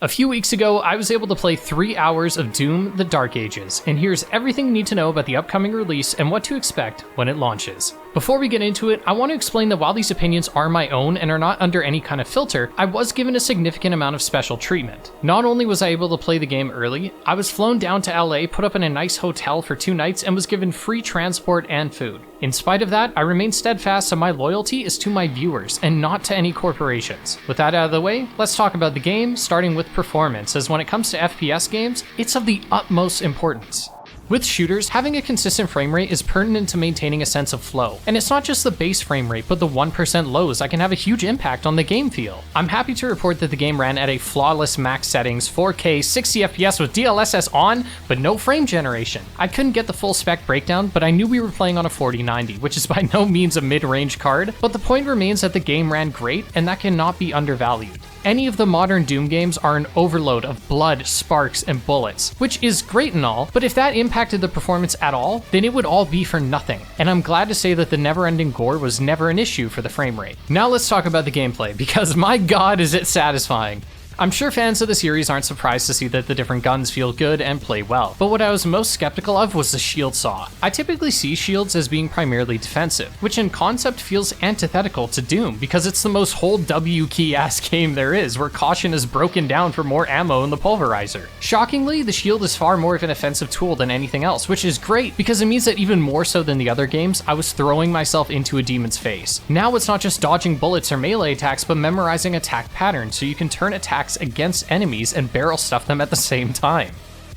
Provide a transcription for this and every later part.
A few weeks ago, I was able to play 3 hours of Doom: The Dark Ages, and here's everything you need to know about the upcoming release and what to expect when it launches. Before we get into it, I want to explain that while these opinions are my own and are not under any kind of filter, I was given a significant amount of special treatment. Not only was I able to play the game early, I was flown down to LA, put up in a nice hotel for 2 nights, and was given free transport and food. In spite of that, I remain steadfast, so my loyalty is to my viewers and not to any corporations. With that out of the way, let's talk about the game, starting with performance, as when it comes to FPS games, it's of the utmost importance. With shooters, having a consistent frame rate is pertinent to maintaining a sense of flow. And it's not just the base frame rate, but the 1% lows that can have a huge impact on the game feel. I'm happy to report that the game ran at a flawless max settings, 4K, 60 FPS with DLSS on, but no frame generation. I couldn't get the full spec breakdown, but I knew we were playing on a 4090, which is by no means a mid-range card, but the point remains that the game ran great, and that cannot be undervalued. Any of the modern Doom games are an overload of blood, sparks, and bullets, which is great and all, but if that impacted the performance at all, then it would all be for nothing. And I'm glad to say that the never-ending gore was never an issue for the frame rate. Now let's talk about the gameplay, because my god is it satisfying. I'm sure fans of the series aren't surprised to see that the different guns feel good and play well, but what I was most skeptical of was the shield saw. I typically see shields as being primarily defensive, which in concept feels antithetical to Doom, because it's the most hold W key ass game there is, where caution is broken down for more ammo in the pulverizer. Shockingly, the shield is far more of an offensive tool than anything else, which is great, because it means that even more so than the other games, I was throwing myself into a demon's face. Now it's not just dodging bullets or melee attacks, but memorizing attack patterns, so you can turn attacks against enemies and barrel stuff them at the same time.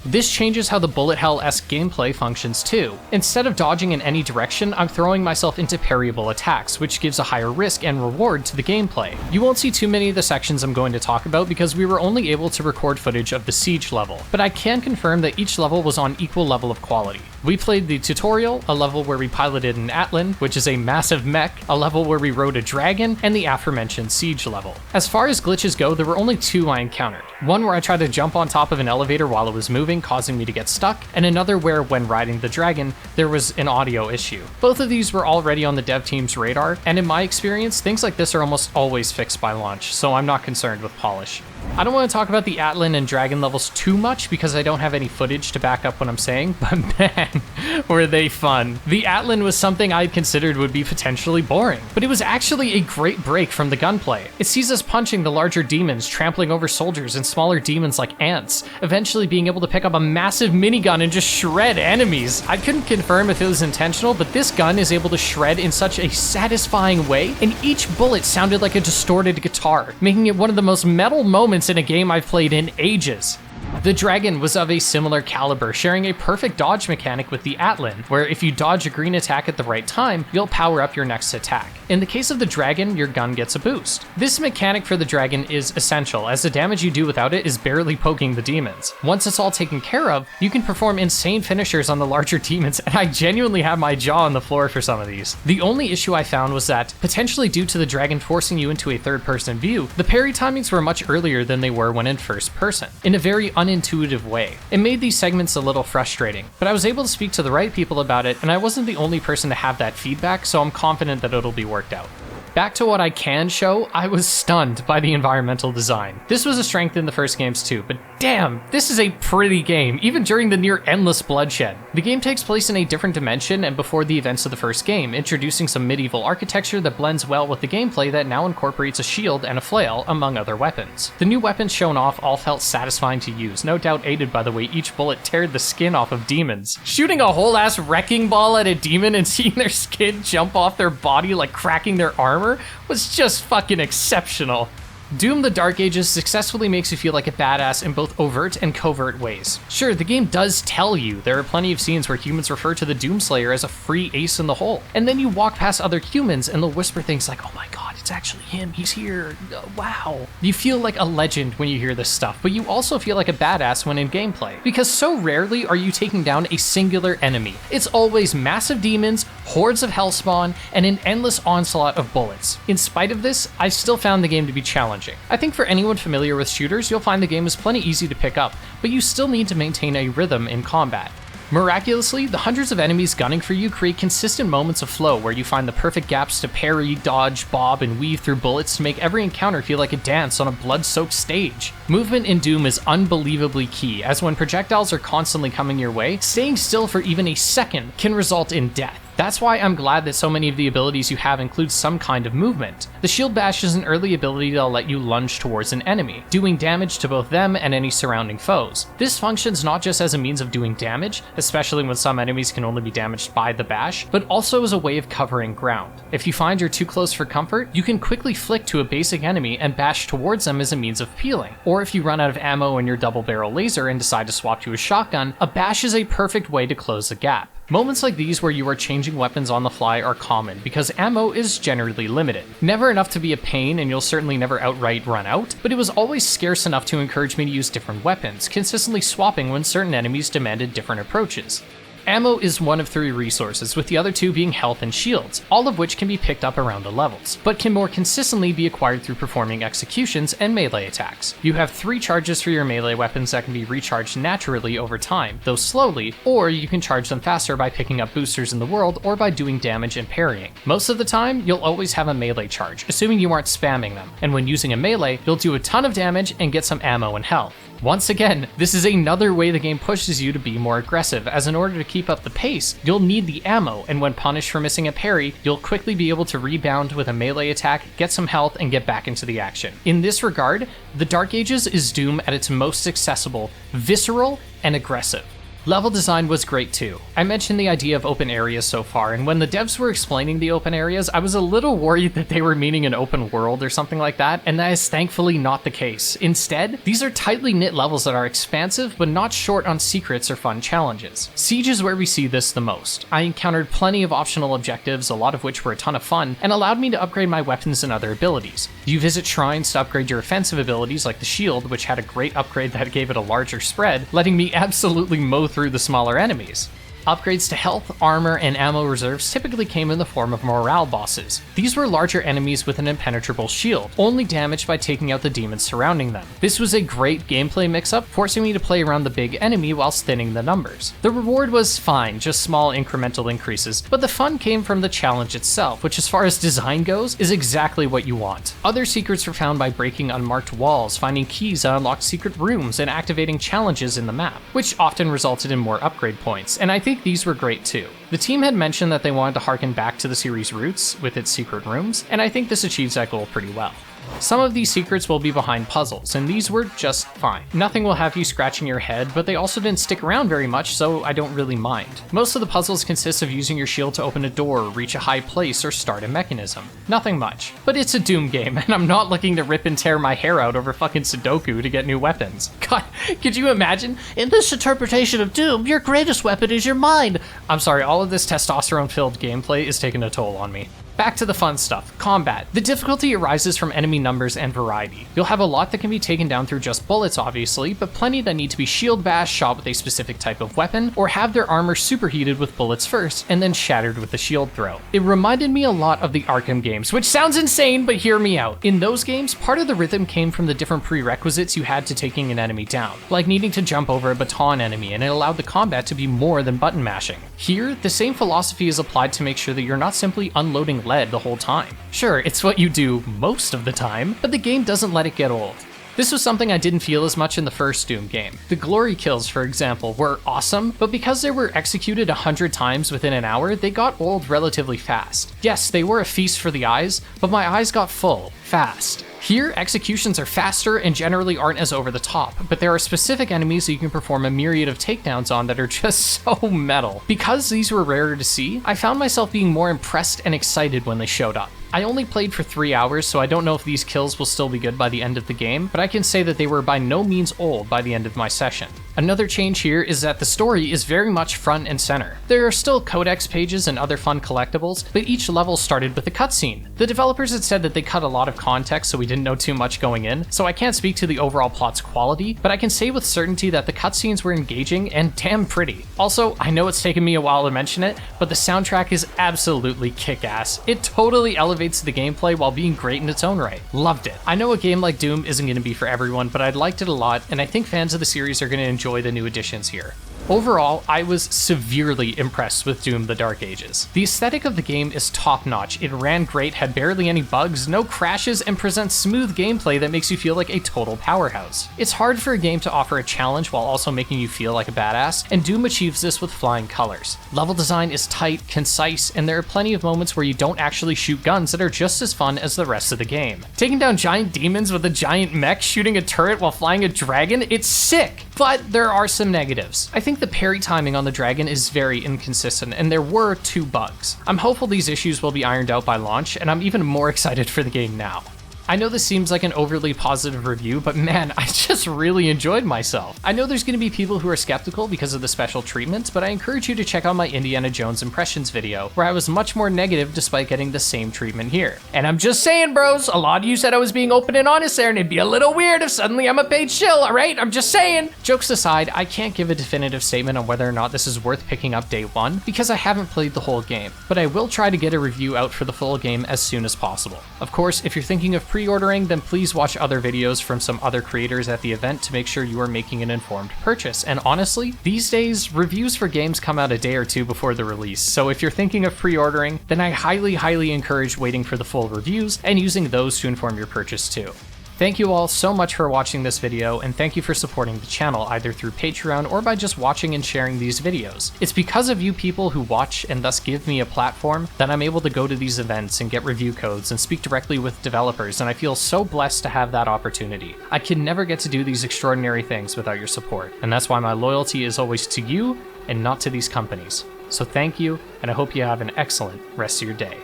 This changes how the bullet hell-esque gameplay functions too. Instead of dodging in any direction, I'm throwing myself into parryable attacks, which gives a higher risk and reward to the gameplay. You won't see too many of the sections I'm going to talk about because we were only able to record footage of the siege level, but I can confirm that each level was on equal level of quality. We played the tutorial, a level where we piloted an Atlan, which is a massive mech, a level where we rode a dragon, and the aforementioned siege level. As far as glitches go, there were only 2 I encountered. One where I tried to jump on top of an elevator while it was moving, causing me to get stuck, and another where, when riding the dragon, there was an audio issue. Both of these were already on the dev team's radar, and in my experience, things like this are almost always fixed by launch, so I'm not concerned with polish. I don't want to talk about the Atlan and Dragon levels too much because I don't have any footage to back up what I'm saying, but man, were they fun. The Atlan was something I had considered would be potentially boring, but it was actually a great break from the gunplay. It sees us punching the larger demons, trampling over soldiers and smaller demons like ants, eventually being able to pick up a massive minigun and just shred enemies. I couldn't confirm if it was intentional, but this gun is able to shred in such a satisfying way, and each bullet sounded like a distorted guitar, making it one of the most metal moments in a game I've played in ages. The Dragon was of a similar caliber, sharing a perfect dodge mechanic with the Atlan, where if you dodge a green attack at the right time, you'll power up your next attack. In the case of the Dragon, your gun gets a boost. This mechanic for the Dragon is essential, as the damage you do without it is barely poking the demons. Once it's all taken care of, you can perform insane finishers on the larger demons, and I genuinely have my jaw on the floor for some of these. The only issue I found was that, potentially due to the Dragon forcing you into a third-person view, the parry timings were much earlier than they were when in first person, in a very unintuitive way. It made these segments a little frustrating, but I was able to speak to the right people about it, and I wasn't the only person to have that feedback, so I'm confident that it'll be worked out. Back to what I can show, I was stunned by the environmental design. This was a strength in the first games too, but damn, this is a pretty game, even during the near endless bloodshed. The game takes place in a different dimension and before the events of the first game, introducing some medieval architecture that blends well with the gameplay that now incorporates a shield and a flail, among other weapons. The new weapons shown off all felt satisfying to use, no doubt aided by the way each bullet teared the skin off of demons. Shooting a whole ass wrecking ball at a demon and seeing their skin jump off their body like cracking their armor was just fucking exceptional. Doom: The Dark Ages successfully makes you feel like a badass in both overt and covert ways. Sure, the game does tell you there are plenty of scenes where humans refer to the Doomslayer as a free ace in the hole, and then you walk past other humans and they'll whisper things like, "Oh my god, it's actually him, he's here, wow." You feel like a legend when you hear this stuff, but you also feel like a badass when in gameplay, because so rarely are you taking down a singular enemy. It's always massive demons, hordes of hellspawn, and an endless onslaught of bullets. In spite of this, I still found the game to be challenging. I think for anyone familiar with shooters, you'll find the game is plenty easy to pick up, but you still need to maintain a rhythm in combat. Miraculously, the hundreds of enemies gunning for you create consistent moments of flow where you find the perfect gaps to parry, dodge, bob, and weave through bullets to make every encounter feel like a dance on a blood-soaked stage. Movement in Doom is unbelievably key, as when projectiles are constantly coming your way, staying still for even a second can result in death. That's why I'm glad that so many of the abilities you have include some kind of movement. The Shield Bash is an early ability that'll let you lunge towards an enemy, doing damage to both them and any surrounding foes. This functions not just as a means of doing damage, especially when some enemies can only be damaged by the bash, but also as a way of covering ground. If you find you're too close for comfort, you can quickly flick to a basic enemy and bash towards them as a means of peeling. Or if you run out of ammo in your double barrel laser and decide to swap to a shotgun, a bash is a perfect way to close the gap. Moments like these where you are changing weapons on the fly are common because ammo is generally limited. Never enough to be a pain, and you'll certainly never outright run out, but it was always scarce enough to encourage me to use different weapons, consistently swapping when certain enemies demanded different approaches. Ammo is one of 3 resources, with the other 2 being health and shields, all of which can be picked up around the levels, but can more consistently be acquired through performing executions and melee attacks. You have 3 charges for your melee weapons that can be recharged naturally over time, though slowly, or you can charge them faster by picking up boosters in the world or by doing damage and parrying. Most of the time, you'll always have a melee charge, assuming you aren't spamming them, and when using a melee, you'll do a ton of damage and get some ammo and health. Once again, this is another way the game pushes you to be more aggressive, as in order to keep up the pace, you'll need the ammo, and when punished for missing a parry, you'll quickly be able to rebound with a melee attack, get some health, and get back into the action. In this regard, the Dark Ages is Doom at its most accessible, visceral, and aggressive. Level design was great too. I mentioned the idea of open areas so far, and when the devs were explaining the open areas, I was a little worried that they were meaning an open world or something like that, and that is thankfully not the case. Instead, these are tightly knit levels that are expansive, but not short on secrets or fun challenges. Siege is where we see this the most. I encountered plenty of optional objectives, a lot of which were a ton of fun, and allowed me to upgrade my weapons and other abilities. You visit shrines to upgrade your offensive abilities like the shield, which had a great upgrade that gave it a larger spread, letting me absolutely mow through the smaller enemies. Upgrades to health, armor, and ammo reserves typically came in the form of morale bosses. These were larger enemies with an impenetrable shield, only damaged by taking out the demons surrounding them. This was a great gameplay mix-up, forcing me to play around the big enemy whilst thinning the numbers. The reward was fine, just small incremental increases, but the fun came from the challenge itself, which as far as design goes, is exactly what you want. Other secrets were found by breaking unmarked walls, finding keys that unlocked secret rooms, and activating challenges in the map, which often resulted in more upgrade points, and I think these were great too. The team had mentioned that they wanted to harken back to the series' roots with its secret rooms, and I think this achieves that goal pretty well. Some of these secrets will be behind puzzles, and these were just fine. Nothing will have you scratching your head, but they also didn't stick around very much, so I don't really mind. Most of the puzzles consist of using your shield to open a door, reach a high place, or start a mechanism. Nothing much. But it's a Doom game, and I'm not looking to rip and tear my hair out over fucking Sudoku to get new weapons. God, could you imagine? In this interpretation of Doom, your greatest weapon is your mind. I'm sorry, all of this testosterone-filled gameplay is taking a toll on me. Back to the fun stuff, combat. The difficulty arises from enemy numbers and variety. You'll have a lot that can be taken down through just bullets obviously, but plenty that need to be shield bashed, shot with a specific type of weapon, or have their armor superheated with bullets first, and then shattered with the shield throw. It reminded me a lot of the Arkham games, which sounds insane, but hear me out. In those games, part of the rhythm came from the different prerequisites you had to taking an enemy down, like needing to jump over a baton enemy, and it allowed the combat to be more than button mashing. Here, the same philosophy is applied to make sure that you're not simply unloading lead the whole time. Sure, it's what you do most of the time, but the game doesn't let it get old. This was something I didn't feel as much in the first Doom game. The glory kills, for example, were awesome, but because they were executed 100 times within an hour, they got old relatively fast. Yes, they were a feast for the eyes, but my eyes got full, fast. Here, executions are faster and generally aren't as over the top, but there are specific enemies that you can perform a myriad of takedowns on that are just so metal. Because these were rarer to see, I found myself being more impressed and excited when they showed up. I only played for 3 hours, so I don't know if these kills will still be good by the end of the game, but I can say that they were by no means old by the end of my session. Another change here is that the story is very much front and center. There are still codex pages and other fun collectibles, but each level started with a cutscene. The developers had said that they cut a lot of context, so we didn't know too much going in, so I can't speak to the overall plot's quality, but I can say with certainty that the cutscenes were engaging and damn pretty. Also, I know it's taken me a while to mention it, but the soundtrack is absolutely kick-ass. It totally elevates the gameplay while being great in its own right. Loved it. I know a game like Doom isn't going to be for everyone, but I liked it a lot, and I think fans of the series are going to enjoy the new additions here. Overall, I was severely impressed with Doom: The Dark Ages. The aesthetic of the game is top-notch, it ran great, had barely any bugs, no crashes, and presents smooth gameplay that makes you feel like a total powerhouse. It's hard for a game to offer a challenge while also making you feel like a badass, and Doom achieves this with flying colors. Level design is tight, concise, and there are plenty of moments where you don't actually shoot guns that are just as fun as the rest of the game. Taking down giant demons with a giant mech shooting a turret while flying a dragon, it's sick! But there are some negatives. I think the parry timing on the dragon is very inconsistent, and there were 2 bugs. I'm hopeful these issues will be ironed out by launch, and I'm even more excited for the game now. I know this seems like an overly positive review, but man, I just really enjoyed myself. I know there's going to be people who are skeptical because of the special treatment, but I encourage you to check out my Indiana Jones impressions video, where I was much more negative despite getting the same treatment here. And I'm just saying, bros, a lot of you said I was being open and honest there, and it'd be a little weird if suddenly I'm a paid shill, alright? I'm just saying. Jokes aside, I can't give a definitive statement on whether or not this is worth picking up day one, because I haven't played the whole game, but I will try to get a review out for the full game as soon as possible. Of course, if you're thinking of pre-ordering, then please watch other videos from some other creators at the event to make sure you are making an informed purchase. And honestly, these days, reviews for games come out a day or 2 before the release, so if you're thinking of pre-ordering, then I highly encourage waiting for the full reviews and using those to inform your purchase too. Thank you all so much for watching this video, and thank you for supporting the channel either through Patreon or by just watching and sharing these videos. It's because of you people who watch and thus give me a platform that I'm able to go to these events and get review codes and speak directly with developers, and I feel so blessed to have that opportunity. I could never get to do these extraordinary things without your support, and that's why my loyalty is always to you and not to these companies. So thank you, and I hope you have an excellent rest of your day.